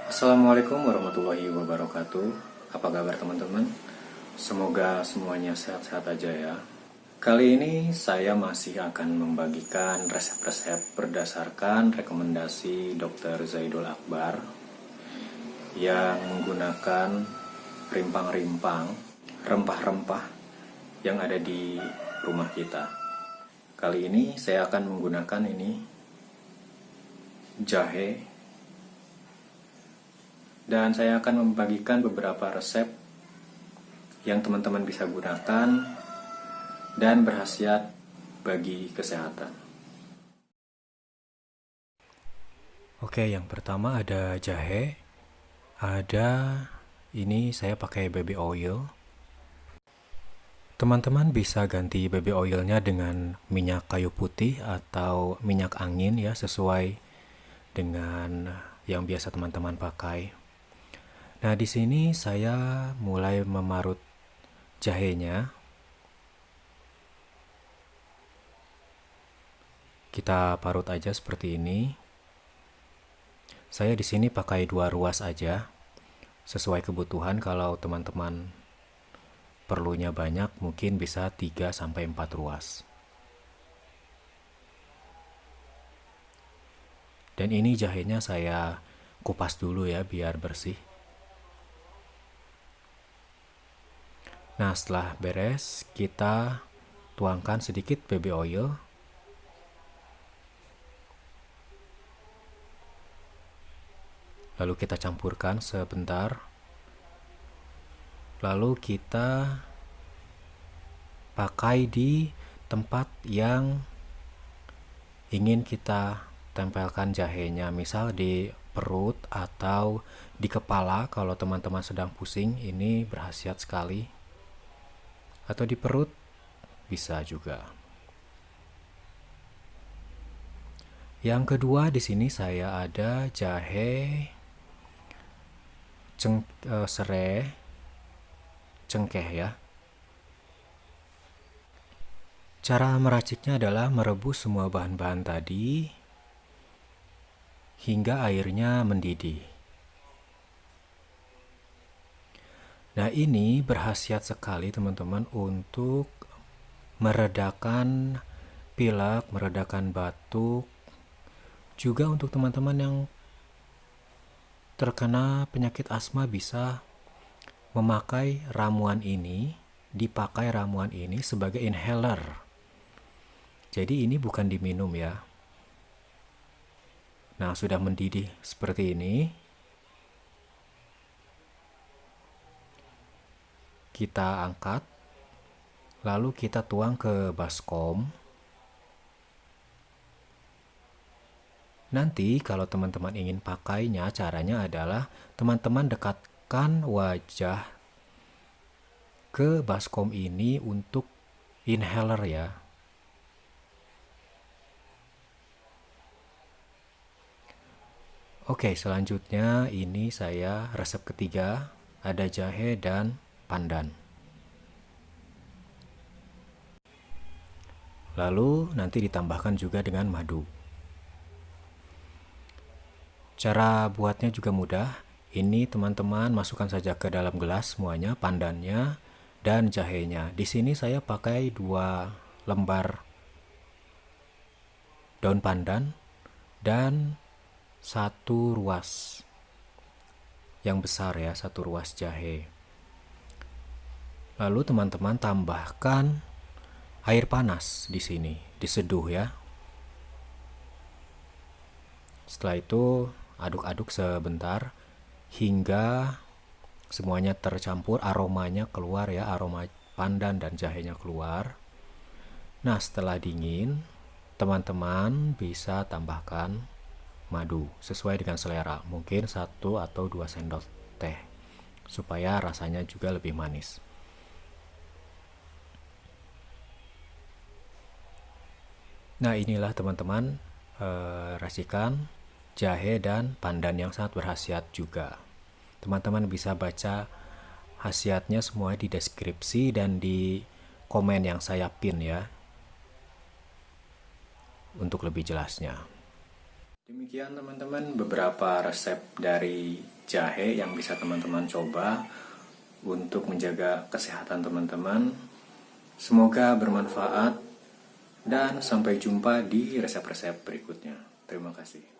Assalamualaikum warahmatullahi wabarakatuh. Apa kabar teman-teman? Semoga semuanya sehat-sehat aja ya. Kali ini saya masih akan membagikan resep-resep berdasarkan rekomendasi Dr. Zaidul Akbar yang menggunakan rimpang-rimpang, rempah-rempah yang ada di rumah kita. Kali ini saya akan menggunakan jahe, dan saya akan membagikan beberapa resep yang teman-teman bisa gunakan dan berkhasiat bagi kesehatan. Oke, yang pertama ada jahe. Ini saya pakai baby oil. Teman-teman bisa ganti baby oilnya dengan minyak kayu putih atau minyak angin ya, sesuai dengan yang biasa teman-teman pakai. Nah, di sini saya mulai memarut jahenya. Kita parut aja seperti ini. Saya di sini pakai 2 ruas aja, sesuai kebutuhan. Kalau teman-teman perlunya banyak, mungkin bisa 3-4 ruas. Dan ini jahenya saya kupas dulu ya, biar bersih. Nah, setelah beres, kita tuangkan sedikit baby oil. Lalu kita campurkan sebentar. Lalu kita pakai di tempat yang ingin kita tempelkan jahenya. Misal di perut atau di kepala, kalau teman-teman sedang pusing, ini berkhasiat sekali. Atau di perut bisa juga. Yang kedua, di sini saya ada jahe serai cengkeh ya. Cara meraciknya adalah merebus semua bahan-bahan tadi hingga airnya mendidih. Nah, ini berkhasiat sekali teman-teman untuk meredakan pilek, meredakan batuk. Juga untuk teman-teman yang terkena penyakit asma bisa dipakai ramuan ini sebagai inhaler. Jadi ini bukan diminum ya. Nah, sudah mendidih seperti ini. Kita angkat, lalu kita tuang ke baskom. Nanti kalau teman-teman ingin pakainya, caranya adalah teman-teman dekatkan wajah ke baskom ini untuk inhaler ya. Oke, selanjutnya ini saya resep ketiga, ada jahe dan pandan. Lalu nanti ditambahkan juga dengan madu. Cara buatnya juga mudah. Ini teman-teman masukkan saja ke dalam gelas semuanya, pandannya dan jahenya. Di sini saya pakai 2 lembar daun pandan dan 1 ruas yang besar ya, 1 ruas jahe. Lalu teman-teman tambahkan air panas di sini, diseduh ya. Setelah itu aduk-aduk sebentar hingga semuanya tercampur, aromanya keluar ya, aroma pandan dan jahenya keluar. Nah, setelah dingin, teman-teman bisa tambahkan madu sesuai dengan selera, mungkin 1 atau 2 sendok teh, supaya rasanya juga lebih manis. Nah, inilah teman-teman racikan jahe dan pandan yang sangat berkhasiat juga. Teman-teman bisa baca khasiatnya semua di deskripsi dan di komen yang saya pin ya, untuk lebih jelasnya. Demikian teman-teman beberapa resep dari jahe yang bisa teman-teman coba untuk menjaga kesehatan teman-teman. Semoga bermanfaat dan sampai jumpa di resep-resep berikutnya. Terima kasih.